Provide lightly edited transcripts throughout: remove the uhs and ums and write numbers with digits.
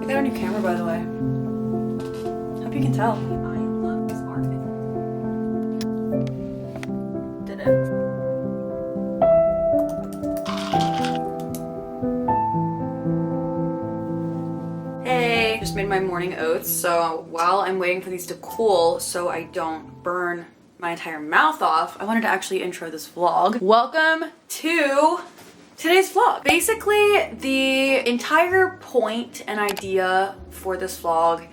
I got a new camera, by the way. Hope you can tell. I love this art. Did it. Hey! Just made my morning oats, so while I'm waiting for these to cool so I don't burn my entire mouth off, I wanted to actually intro this vlog. Welcome to today's vlog. Basically, the entire point and idea for this vlog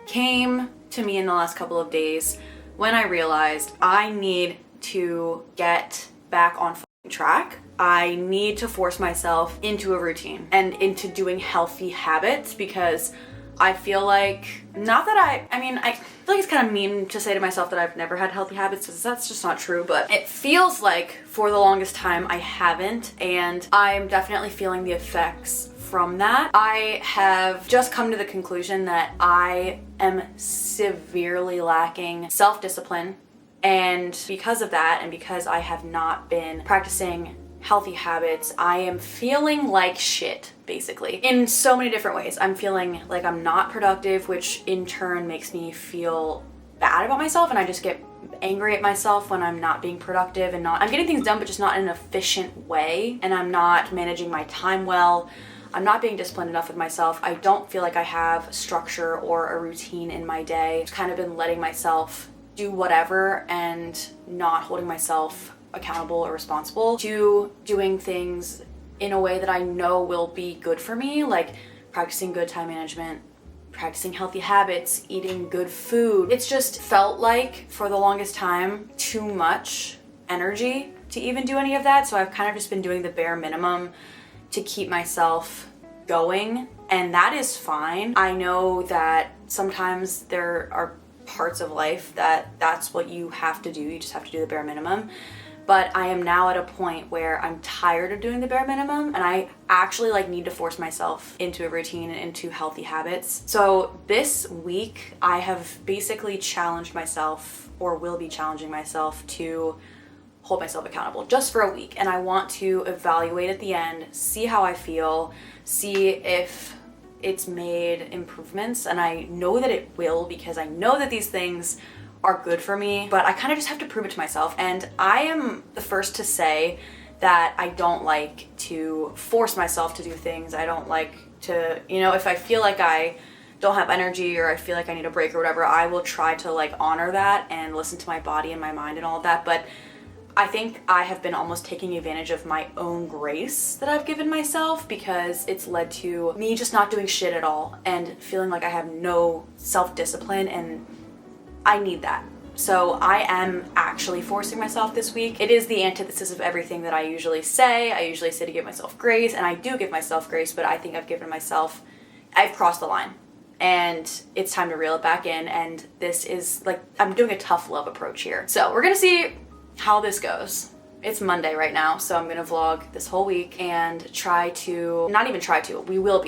came to me in the last couple of days when I realized I need to get back on track. I need to force myself into a routine and into doing healthy habits because I feel like, not that I feel like it's kind of mean to say to myself that I've never had healthy habits because that's just not true, but it feels like for the longest time I haven't, and I'm definitely feeling the effects from that. I have just come to the conclusion that I am severely lacking self-discipline, and because of that, and because I have not been practicing healthy habits, I am feeling like shit, basically. In so many different ways. I'm feeling like I'm not productive, which in turn makes me feel bad about myself, and I just get angry at myself when I'm not being productive and I'm getting things done, but just not in an efficient way, and I'm not managing my time well. I'm not being disciplined enough with myself. I don't feel like I have structure or a routine in my day. I've kind of been letting myself do whatever and not holding myself accountable or responsible to doing things in a way that I know will be good for me, like practicing good time management, practicing healthy habits, eating good food. It's just felt like for the longest time too much energy to even do any of that, so I've kind of just been doing the bare minimum to keep myself going, and that is fine. I know that sometimes there are parts of life that's what you have to do. You just have to do the bare minimum. But I am now at a point where I'm tired of doing the bare minimum, and I actually need to force myself into a routine and into healthy habits. So this week I have basically challenged myself, or will be challenging myself, to hold myself accountable just for a week. And I want to evaluate at the end, see how I feel, see if it's made improvements. And I know that it will, because I know that these things are good for me, but I kind of just have to prove it to myself. And I am the first to say that I don't like to force myself to do things. I don't like to, if I feel like I don't have energy or I feel like I need a break or whatever, I will try to honor that and listen to my body and my mind and all of that. But I think I have been almost taking advantage of my own grace that I've given myself, because it's led to me just not doing shit at all and feeling like I have no self-discipline, and I need that. So I am actually forcing myself this week. It is the antithesis of everything that I usually say. I usually say to give myself grace, and I do give myself grace, but I think I've crossed the line. And it's time to reel it back in, and this is I'm doing a tough love approach here. So we're gonna see how this goes. It's Monday right now, so I'm gonna vlog this whole week and we will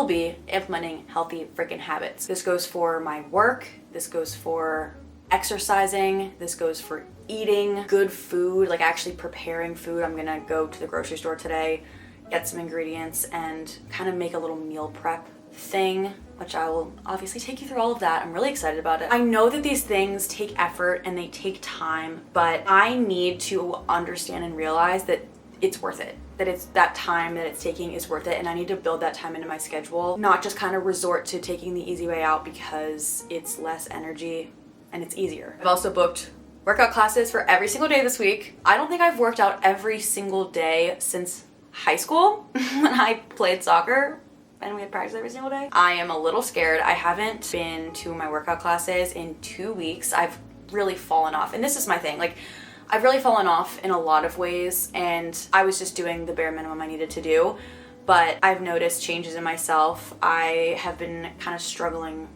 be implementing healthy freaking habits. This goes for my work, this goes for exercising, this goes for eating good food, actually preparing food. I'm gonna go to the grocery store today, get some ingredients, and kind of make a little meal prep thing, which I will obviously take you through all of that. I'm really excited about it. I know that these things take effort and they take time, but I need to understand and realize that it's worth it. That it's that time that it's taking is worth it, and I need to build that time into my schedule, not just kind of resort to taking the easy way out because it's less energy and it's easier. I've also booked workout classes for every single day this week. I don't think I've worked out every single day since high school when I played soccer. and we had practice every single day. I am a little scared. I haven't been to my workout classes in 2 weeks. I've really fallen off, and this is my thing. Like, I've really fallen off in a lot of ways, and I was just doing the bare minimum I needed to do, but I've noticed changes in myself. I have been kind of struggling,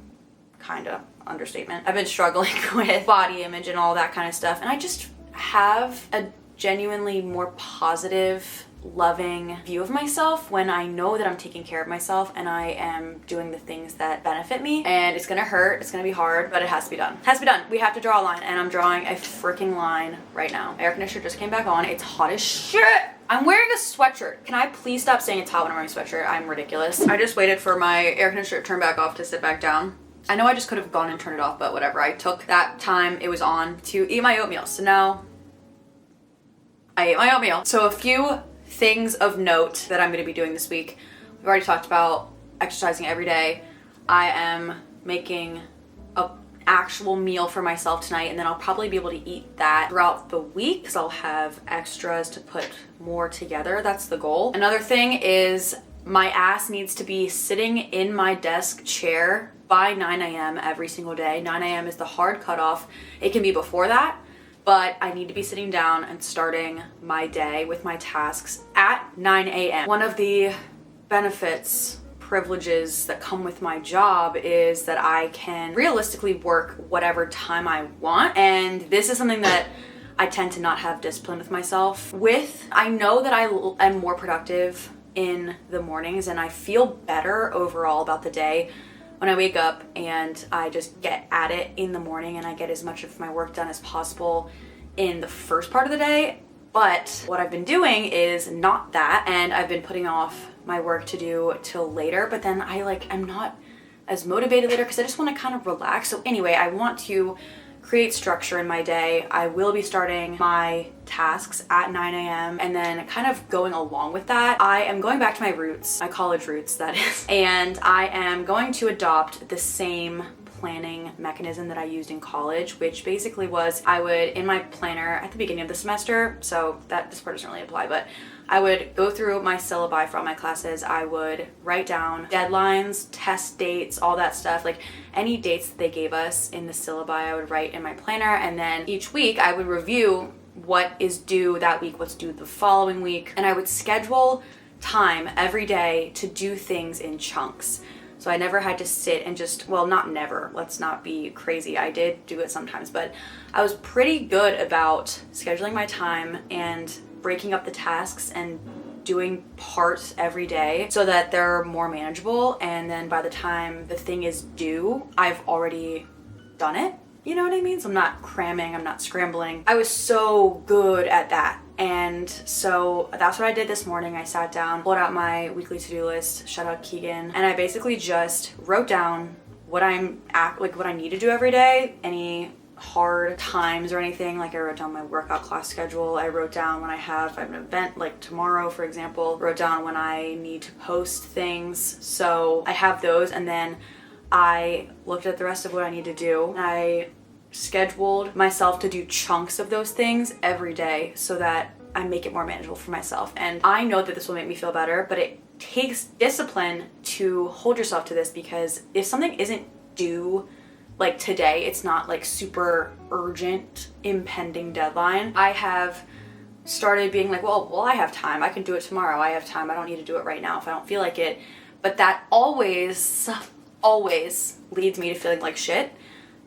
understatement. I've been struggling with body image and all that kind of stuff, and I just have a genuinely more positive, loving view of myself when I know that I'm taking care of myself and I am doing the things that benefit me. And it's gonna hurt, it's gonna be hard, but it has to be done. It has to be done. We have to draw a line, and I'm drawing a freaking line right now. Air conditioner just came back on. It's hot as shit. I'm wearing a sweatshirt. Can I please stop saying it's hot when I'm wearing a sweatshirt? I'm ridiculous. I just waited for my air conditioner to turn back off to sit back down. I know I just could have gone and turned it off, but whatever. I took that time it was on to eat my oatmeal. So now I ate my oatmeal. So a few things of note that I'm going to be doing this week. We've already talked about exercising every day. I am making an actual meal for myself tonight, and then I'll probably be able to eat that throughout the week because I'll have extras to put more together. That's the goal. Another thing is my ass needs to be sitting in my desk chair by 9 a.m. every single day. 9 a.m. is the hard cutoff. It can be before that, but I need to be sitting down and starting my day with my tasks at 9 a.m. One of the benefits, privileges that come with my job is that I can realistically work whatever time I want. And this is something that I tend to not have discipline with myself with. I know that I am more productive in the mornings, and I feel better overall about the day when I wake up and I just get at it in the morning and I get as much of my work done as possible in the first part of the day. But what I've been doing is not that, and I've been putting off my work to do till later, but then I'm not as motivated later because I just want to kind of relax. So anyway, I want to create structure in my day. I will be starting my tasks at 9 a.m. and then kind of going along with that, I am going back to my roots, my college roots that is, and I am going to adopt the same planning mechanism that I used in college, which basically was I would, in my planner at the beginning of the semester, so this part doesn't really apply, but I would go through my syllabi for all my classes. I would write down deadlines, test dates, all that stuff, like any dates that they gave us in the syllabi I would write in my planner, and then each week I would review what is due that week, what's due the following week, and I would schedule time every day to do things in chunks. So I never had to sit and just, well, not never, let's not be crazy. I did do it sometimes, but I was pretty good about scheduling my time and breaking up the tasks and doing parts every day so that they're more manageable. And then by the time the thing is due, I've already done it. You know what I mean? So I'm not cramming, I'm not scrambling. I was so good at that. And so that's what I did this morning. I sat down, pulled out my weekly to-do list, shout out Keegan, and I basically just wrote down what I need to do every day, any hard times or anything. Like I wrote down my workout class schedule. I wrote down when I have an event like tomorrow, for example, wrote down when I need to post things. So I have those, and then I looked at the rest of what I need to do. I scheduled myself to do chunks of those things every day so that I make it more manageable for myself. And I know that this will make me feel better, but it takes discipline to hold yourself to this, because if something isn't due like today, it's not like super urgent impending deadline, I have started being like, well, I have time, I can do it tomorrow, I have time, I don't need to do it right now if I don't feel like it. But that always leads me to feeling like shit,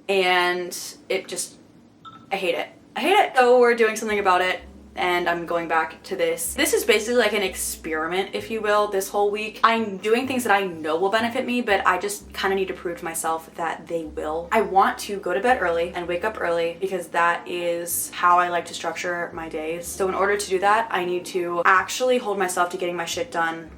and I hate it. So we're doing something about it, and I'm going back to this. This is basically like an experiment, if you will, this whole week. I'm doing things that I know will benefit me, but I just kind of need to prove to myself that they will. I want to go to bed early and wake up early because that is how I like to structure my days. So in order to do that, I need to actually hold myself to getting my shit done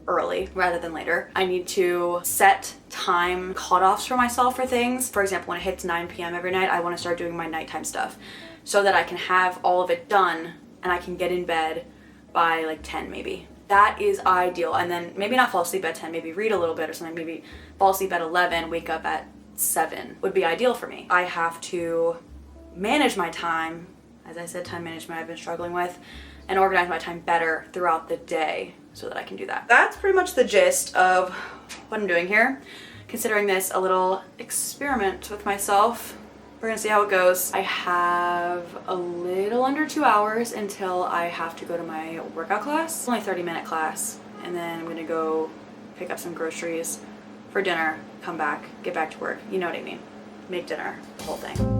early rather than later. I need to set time cutoffs for myself for things. For example, when it hits 9 p.m. every night, I want to start doing my nighttime stuff so that I can have all of it done and I can get in bed by like 10 maybe. That is ideal. And then maybe not fall asleep at 10, maybe read a little bit or something, maybe fall asleep at 11, wake up at 7 would be ideal for me. I have to manage my time. As I said, time management I've been struggling with, and organize my time better throughout the day so that I can do that. That's pretty much the gist of what I'm doing here. Considering this a little experiment with myself. We're gonna see how it goes. I have a little under 2 hours until I have to go to my workout class. It's only a 30-minute class. And then I'm gonna go pick up some groceries for dinner, come back, get back to work. You know what I mean. Make dinner, the whole thing.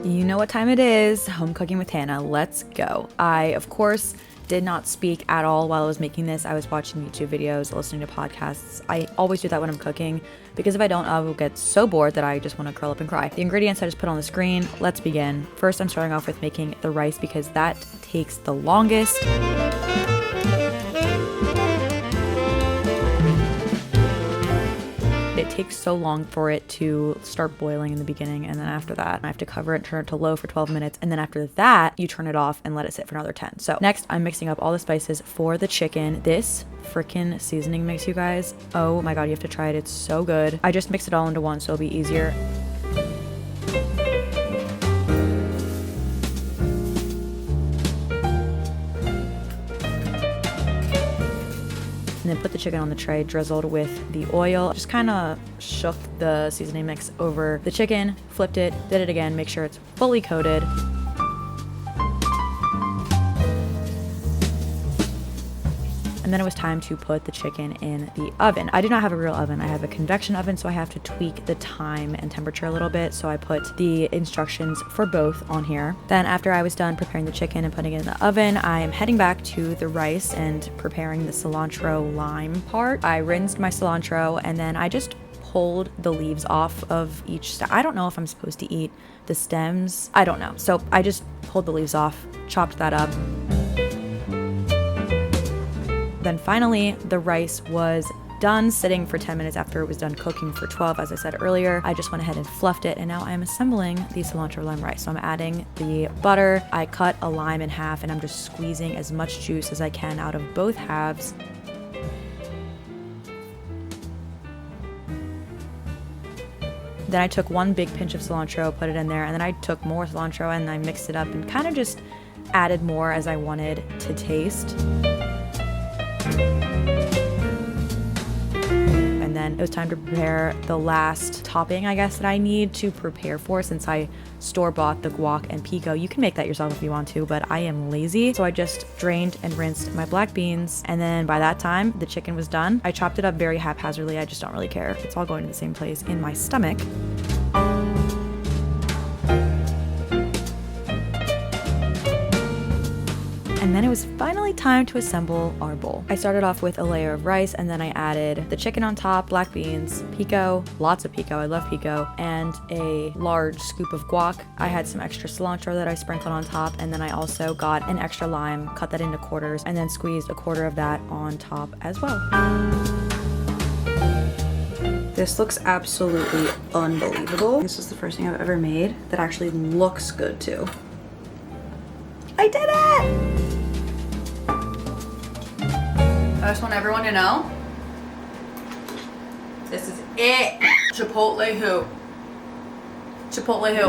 You know what time it is. Home cooking with Hannah. Let's go. I, of course, did not speak at all while I was making this. I was watching YouTube videos, listening to podcasts. I always do that when I'm cooking because if I don't, I will get so bored that I just want to curl up and cry. The ingredients I just put on the screen. Let's begin. First, I'm starting off with making the rice because that takes the longest. It takes so long for it to start boiling in the beginning, and then after that I have to cover it, turn it to low for 12 minutes, and then after that you turn it off and let it sit for another 10. So next I'm mixing up all the spices for the chicken. This freaking seasoning mix, you guys, oh my god, you have to try it. It's so good. I just mix it all into one so it'll be easier. And then put the chicken on the tray, drizzled with the oil. Just kind of shook the seasoning mix over the chicken, flipped it, did it again, make sure it's fully coated. And then it was time to put the chicken in the oven. I do not have a real oven. I have a convection oven, so I have to tweak the time and temperature a little bit. So I put the instructions for both on here. Then after I was done preparing the chicken and putting it in the oven, I am heading back to the rice and preparing the cilantro lime part. I rinsed my cilantro and then I just pulled the leaves off of each stem. I don't know if I'm supposed to eat the stems. I don't know. So I just pulled the leaves off, chopped that up. Then finally, the rice was done sitting for 10 minutes after it was done cooking for 12, as I said earlier. I just went ahead and fluffed it, and now I'm assembling the cilantro lime rice. So I'm adding the butter. I cut a lime in half, and I'm just squeezing as much juice as I can out of both halves. Then I took one big pinch of cilantro, put it in there, and then I took more cilantro and I mixed it up and kind of just added more as I wanted to taste. And then it was time to prepare the last topping, I guess, that I need to prepare for, since I store-bought the guac and pico. You can make that yourself if you want to, but I am lazy. So I just drained and rinsed my black beans, and then by that time the chicken was done. I chopped it up very haphazardly. I just don't really care. It's all going to the same place in my stomach. And then it was finally time to assemble our bowl. I started off with a layer of rice, and then I added the chicken on top, black beans, pico, lots of pico, I love pico, and a large scoop of guac. I had some extra cilantro that I sprinkled on top, and then I also got an extra lime, cut that into quarters, and then squeezed a quarter of that on top as well. This looks absolutely unbelievable. This is the first thing I've ever made that actually looks good too. I did it! I just want everyone to know, this is it. Chipotle who? Chipotle who?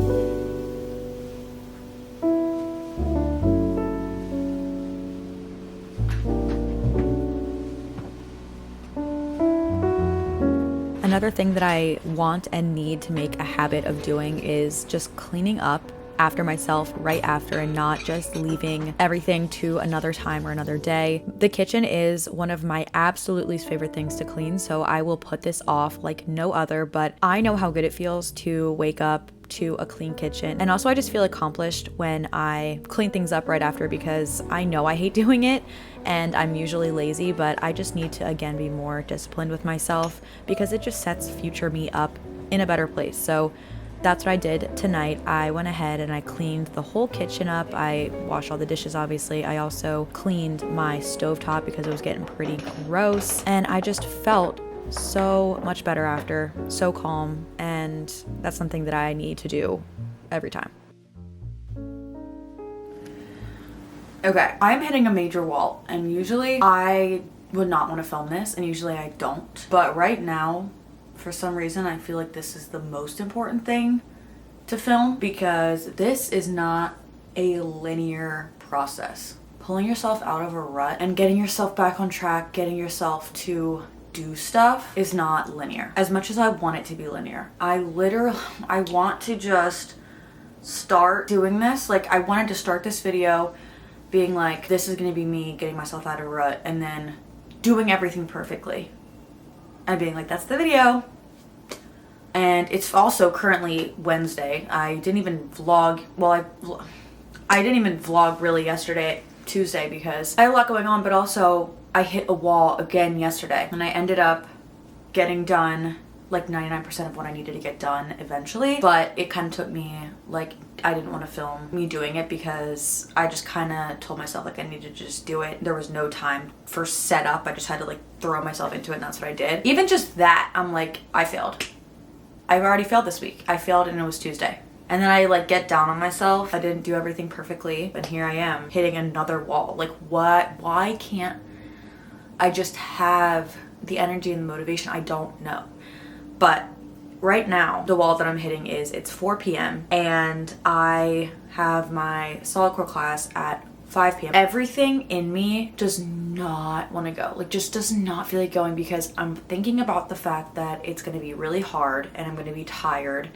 Another thing that I want and need to make a habit of doing is just cleaning up after myself right after, and not just leaving everything to another time or another day. The kitchen is one of my absolute least favorite things to clean, so I will put this off like no other, but I know how good it feels to wake up to a clean kitchen. And also I just feel accomplished when I clean things up right after, because I know I hate doing it and I'm usually lazy, but I just need to again be more disciplined with myself because it just sets future me up in a better place. So that's what I did tonight. I went ahead and I cleaned the whole kitchen up. I washed all the dishes, obviously. I also cleaned my stovetop because it was getting pretty gross. And I just felt so much better after, so calm, and that's something that I need to do every time. Okay, I'm hitting a major wall, and usually I would not want to film this, and usually I don't. But right now, for some reason, I feel like this is the most important thing to film, because this is not a linear process. Pulling yourself out of a rut and getting yourself back on track, getting yourself to do stuff is not linear. As much as I want it to be linear, I want to just start doing this. Like, I wanted to start this video being like, this is gonna be me getting myself out of a rut, and then doing everything perfectly and being like, that's the video. And it's also currently Wednesday. I didn't even vlog, well, I didn't even vlog really yesterday, Tuesday, because I had a lot going on, but also I hit a wall again yesterday, and I ended up getting done like 99% of what I needed to get done eventually, but it kind of took me, like, I didn't want to film me doing it because I just kind of told myself like I needed to just do it. There was no time for setup. I just had to like throw myself into it, and that's what I did. Even just that, I'm like, I failed. I've already failed this week. I failed, and it was Tuesday. And then I like get down on myself. I didn't do everything perfectly, and here I am hitting another wall. Like, what? Why can't I just have the energy and the motivation? I don't know. But right now, the wall that I'm hitting is, it's 4 p.m. and I have my solid core class at 5 p.m. Everything in me does not want to go. Like, just does not feel like going, because I'm thinking about the fact that it's going to be really hard and I'm going to be tired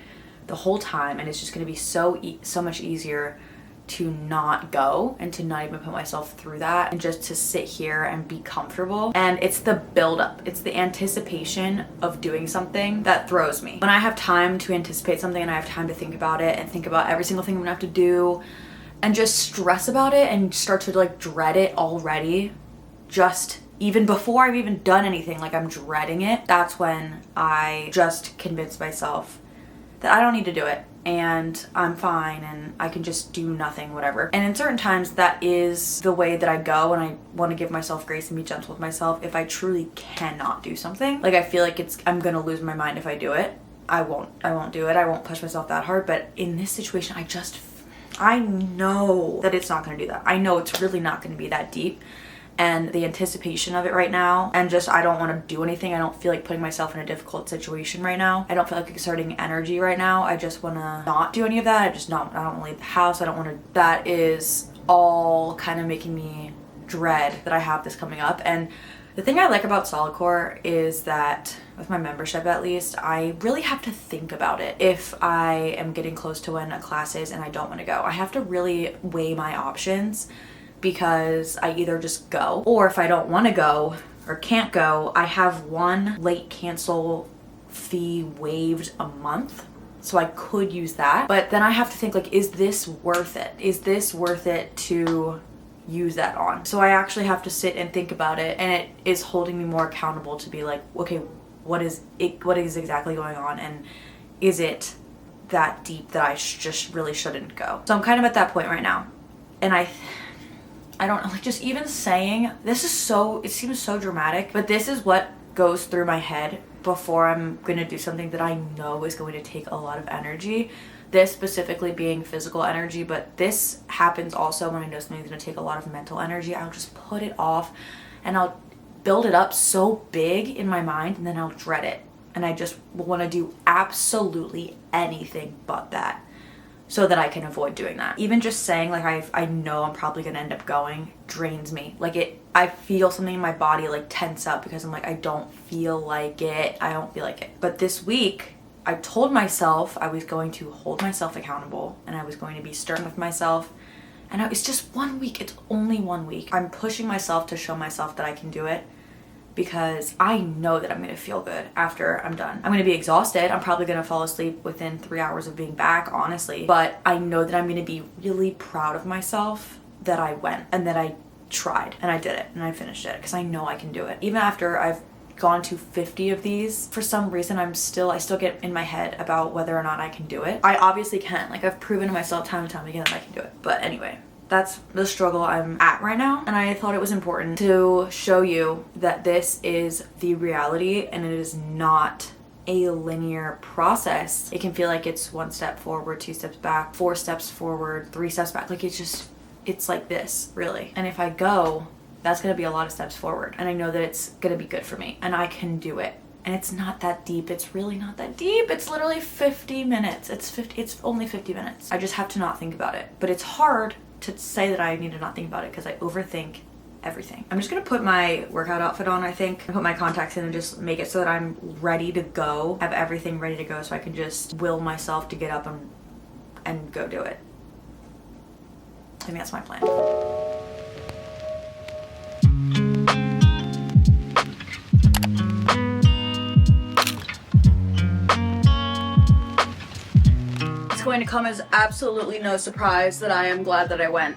the whole time, and it's just going to be so much easier to not go and to not even put myself through that, and just to sit here and be comfortable. And it's the buildup, it's the anticipation of doing something that throws me. When I have time to anticipate something and I have time to think about it and think about every single thing I'm gonna have to do and just stress about it and start to like dread it already, just even before I've even done anything, like I'm dreading it, that's when I just convince myself that I don't need to do it, and I'm fine, and I can just do nothing, whatever. And in certain times, that is the way that I go, and I want to give myself grace and be gentle with myself. If I truly cannot do something, like I feel like I'm gonna lose my mind if I do it, I won't do it. I won't push myself that hard. But in this situation, I know that it's not gonna do that. I know it's really not gonna be that deep. And the anticipation of it right now, and just I don't want to do anything. I don't feel like putting myself in a difficult situation right now. I don't feel like exerting energy right now. I just want to not do any of that. I don't want to leave the house. I don't want to. That is all kind of making me dread that I have this coming up. And the thing I like about solid core is that with my membership, at least, I really have to think about it. If I am getting close to when a class is and I don't want to go, I have to really weigh my options, because I either just go, or if I don't want to go or can't go, I have one late cancel fee waived a month, so I could use that. But then I have to think, like, is this worth it? Is this worth it to use that on? So I actually have to sit and think about it, and it is holding me more accountable to be like, okay, what is exactly going on, and is it that deep that I just really shouldn't go? So I'm kind of at that point right now, and I don't know, like, just even saying this is it seems so dramatic, but this is what goes through my head before I'm gonna do something that I know is going to take a lot of energy. This specifically being physical energy, but this happens also when I know something's gonna take a lot of mental energy. I'll just put it off, and I'll build it up so big in my mind, and then I'll dread it. And I just want to do absolutely anything but that, so that I can avoid doing that. Even just saying, like, I know I'm probably gonna end up going drains me. Like, I feel something in my body like tense up, because I'm like, I don't feel like it. But this week, I told myself I was going to hold myself accountable, and I was going to be stern with myself. And it's just 1 week. It's only 1 week. I'm pushing myself to show myself that I can do it, because I know that I'm gonna feel good after I'm done. I'm gonna be exhausted. I'm probably gonna fall asleep within 3 hours of being back, honestly. But I know that I'm gonna be really proud of myself that I went and that I tried and I did it and I finished it, because I know I can do it. Even after I've gone to 50 of these, for some reason I still get in my head about whether or not I can do it. I obviously can. Like, I've proven to myself time and time again that I can do it. But anyway, that's the struggle I'm at right now. And I thought it was important to show you that this is the reality and it is not a linear process. It can feel like it's 1 step forward, 2 steps back, 4 steps forward, 3 steps back. Like it's like this, really. And if I go, that's gonna be a lot of steps forward. And I know that it's gonna be good for me and I can do it. And it's not that deep. It's really not that deep. It's literally 50 minutes. It's only 50 minutes. I just have to not think about it. But it's hard to say that I need to not think about it because I overthink everything. I'm just gonna put my workout outfit on, I think. I put my contacts in and just make it so that I'm ready to go. Have everything ready to go so I can just will myself to get up and go do it. I think that's my plan. It's going to come as absolutely no surprise that I am glad that I went.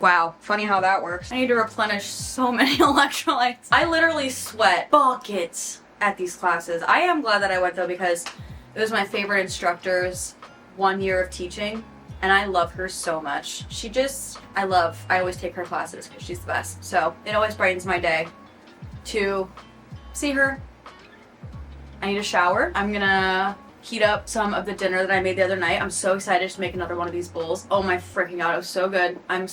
Wow, funny how that works. I need to replenish so many electrolytes. I literally sweat buckets at these classes. I am glad that I went though because it was my favorite instructor's 1 year of teaching and I love her so much. I always take her classes because she's the best. So it always brightens my day to see her. I need a shower. I'm gonna heat up some of the dinner that I made the other night. I'm so excited to make another one of these bowls. Oh my freaking god, it was so good. I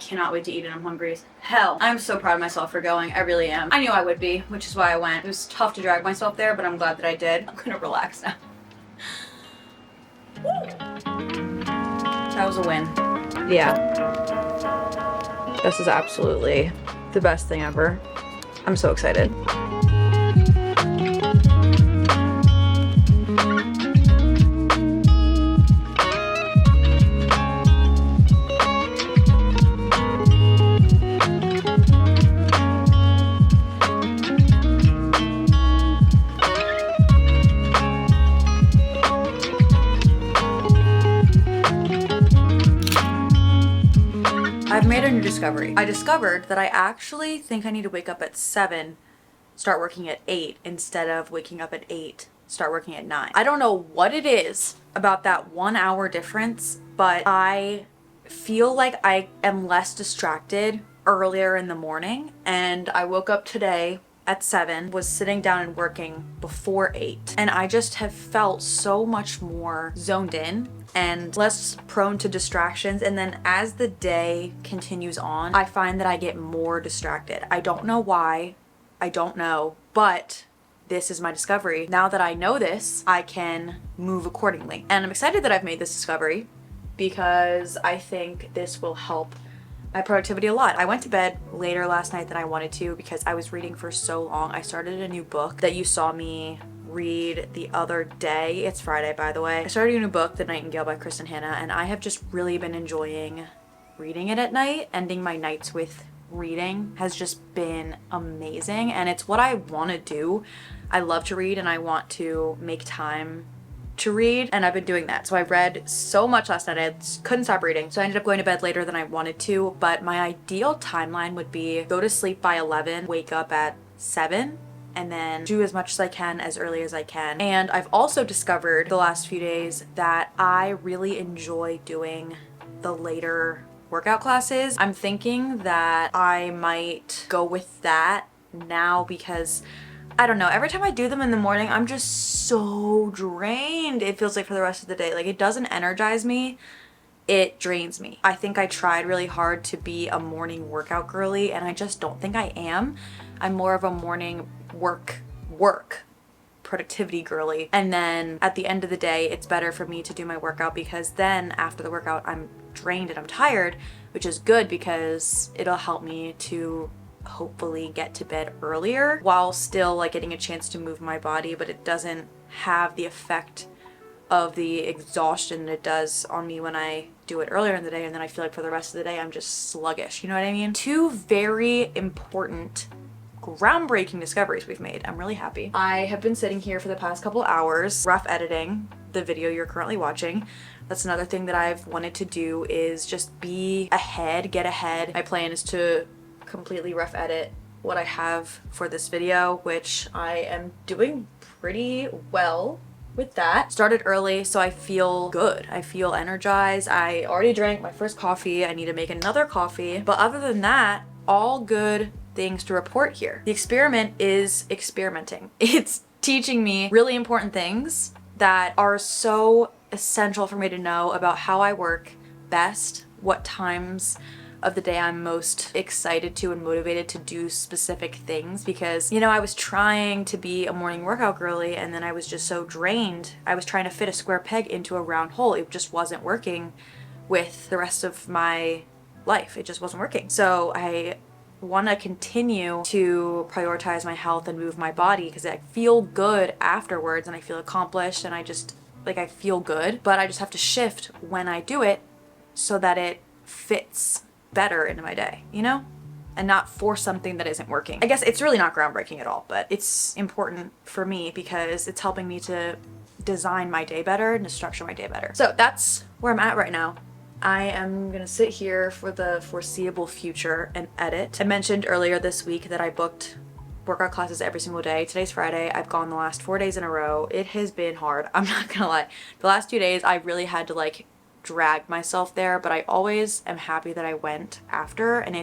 cannot wait to eat it. I'm hungry as hell. I'm so proud of myself for going. I really am. I knew I would be, which is why I went. It was tough to drag myself there, but I'm glad that I did. I'm gonna relax now. That was a win. Yeah. This is absolutely the best thing ever. I'm so excited. I've made a new discovery. I discovered that I actually think I need to wake up at 7, start working at 8, instead of waking up at 8, start working at 9. I don't know what it is about that 1 hour difference, but I feel like I am less distracted earlier in the morning. And I woke up today at 7, was sitting down and working before 8. And I just have felt so much more zoned in and less prone to distractions. And then as the day continues on, I find that I get more distracted. I don't know why, I don't know, but this is my discovery. Now that I know this, I can move accordingly. And I'm excited that I've made this discovery because I think this will help my productivity a lot. I went to bed later last night than I wanted to because I was reading for so long. I started a new book that you saw me read the other day. It's Friday, by the way. I started a new book, The Nightingale by Kristen Hanna, and I have just really been enjoying reading it at night. Ending my nights with reading has just been amazing, and it's what I want to do. I love to read and I want to make time to read, and I've been doing that. So I read so much last night, I couldn't stop reading. So I ended up going to bed later than I wanted to, but my ideal timeline would be go to sleep by 11, wake up at 7, and then do as much as I can as early as I can. And I've also discovered the last few days that I really enjoy doing the later workout classes. I'm thinking that I might go with that now because I don't know, every time I do them in the morning, I'm just so drained. It feels like for the rest of the day. Like, it doesn't energize me, it drains me. I think I tried really hard to be a morning workout girly, and I just don't think I am. I'm more of a morning work productivity girly. And then at the end of the day, it's better for me to do my workout because then after the workout, I'm drained and I'm tired, which is good because it'll help me to hopefully get to bed earlier while still like getting a chance to move my body, but it doesn't have the effect of the exhaustion it does on me when I do it earlier in the day, and then I feel like for the rest of the day I'm just sluggish, you know what I mean? 2 very important groundbreaking discoveries we've made. I'm really happy. I have been sitting here for the past couple hours rough editing the video you're currently watching. That's another thing that I've wanted to do, is just be ahead, get ahead. My plan is to completely rough edit what I have for this video, which I am doing pretty well with that. Started early, so I feel good. I feel energized. I already drank my first coffee. I need to make another coffee. But other than that, all good things to report here. The experiment is experimenting. It's teaching me really important things that are so essential for me to know about how I work best, what times of the day I'm most excited to and motivated to do specific things, because, you know, I was trying to be a morning workout girly and then I was just so drained. I was trying to fit a square peg into a round hole. It just wasn't working with the rest of my life. It just wasn't working. So I want to continue to prioritize my health and move my body because I feel good afterwards and I feel accomplished and I just, like, I feel good, but I just have to shift when I do it so that it fits better into my day, you know? And not force something that isn't working. I guess it's really not groundbreaking at all, but it's important for me because it's helping me to design my day better and to structure my day better. So that's where I'm at right now. I am gonna sit here for the foreseeable future and edit. I mentioned earlier this week that I booked workout classes every single day. Today's Friday. I've gone the last 4 days in a row. It has been hard. I'm not gonna lie. The last 2 days I really had to like drag myself there, but I always am happy that I went after, and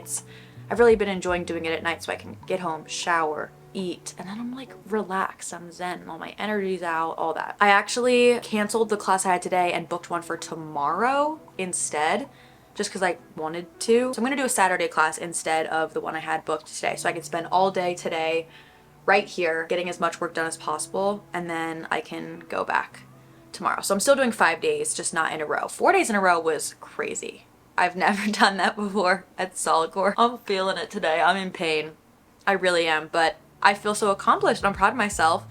I've really been enjoying doing it at night so I can get home, shower, eat, and then I'm like relaxed, I'm zen, all my energy's out, all that. I actually canceled the class I had today and booked one for tomorrow instead, just because I wanted to. So I'm gonna do a Saturday class instead of the one I had booked today, so I can spend all day today right here getting as much work done as possible, and then I can go back tomorrow. So I'm still doing 5 days, just not in a row. 4 days in a row was crazy. I've never done that before at solid core. I'm feeling it today. I'm in pain. I really am, but I feel so accomplished. I'm proud of myself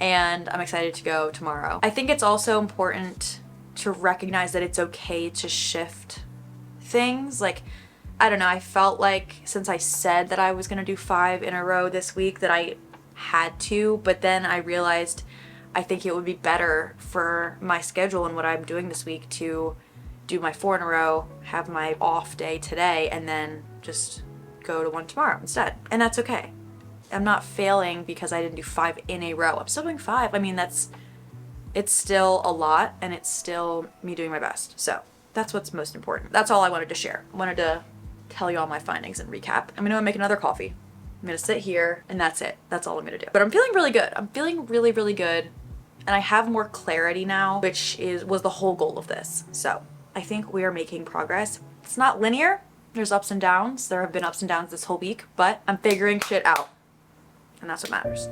and I'm excited to go tomorrow. I think it's also important to recognize that it's okay to shift things. Like, I don't know, I felt like since I said that I was gonna do 5 in a row this week that I had to, but then I realized I think it would be better for my schedule and what I'm doing this week to do my 4 in a row, have my off day today, and then just go to one tomorrow instead. And that's okay. I'm not failing because I didn't do 5 in a row. I'm still doing 5. I mean, it's still a lot and it's still me doing my best. So that's what's most important. That's all I wanted to share. I wanted to tell you all my findings and recap. I'm gonna make another coffee. I'm gonna sit here and that's it. That's all I'm gonna do. But I'm feeling really good. I'm feeling really, really good. And I have more clarity now, which was the whole goal of this. So I think we are making progress. It's not linear. There's ups and downs. There have been ups and downs this whole week, but I'm figuring shit out. And that's what matters.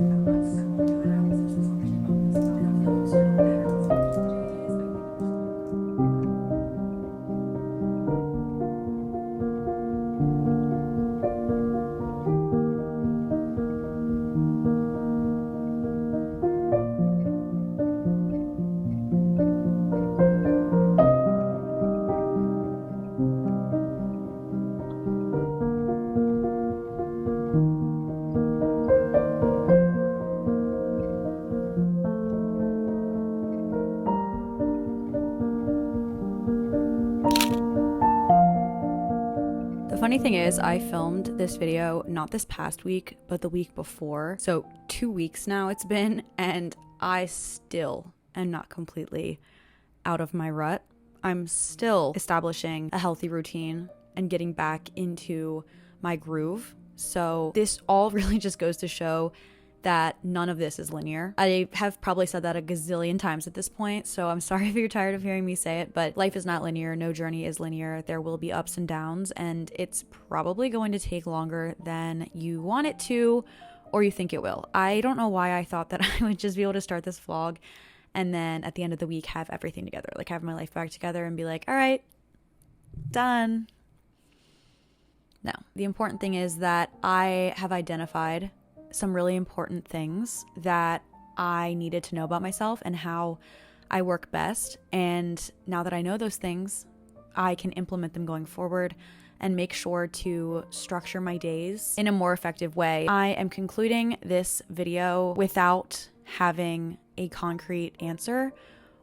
Funny thing is, I filmed this video not this past week, but the week before. So 2 weeks now it's been, and I still am not completely out of my rut. I'm still establishing a healthy routine and getting back into my groove. So this all really just goes to show that none of this is linear. I have probably said that a gazillion times at this point, so I'm sorry if you're tired of hearing me say it, but life is not linear. No journey is linear. There will be ups and downs, and it's probably going to take longer than you want it to or you think it will. I don't know why I thought that I would just be able to start this vlog and then at the end of the week have everything together, like have my life back together and be like, all right, done. No, the important thing is that I have identified some really important things that I needed to know about myself and how I work best. And now that I know those things, I can implement them going forward and make sure to structure my days in a more effective way. I am concluding this video without having a concrete answer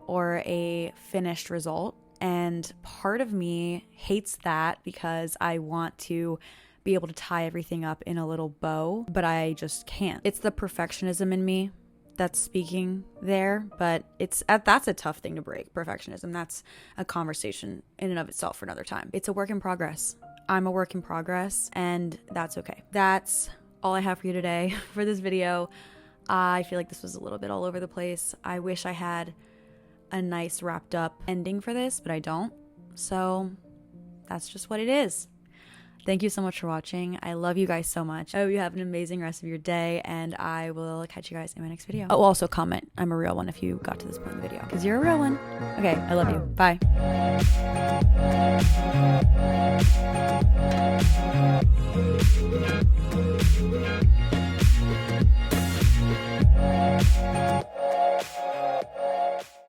or a finished result. And part of me hates that because I want to be able to tie everything up in a little bow, but I just can't. It's the perfectionism in me that's speaking there, but that's a tough thing to break, perfectionism. That's a conversation in and of itself for another time. It's a work in progress. I'm a work in progress, and that's okay. That's all I have for you today for this video. I feel like this was a little bit all over the place. I wish I had a nice wrapped up ending for this, but I don't. So that's just what it is. Thank you so much for watching. I love you guys so much. I hope you have an amazing rest of your day, and I will catch you guys in my next video. Oh, also comment, I'm a real one if you got to this point in the video, because you're a real one. Okay, I love you. Bye.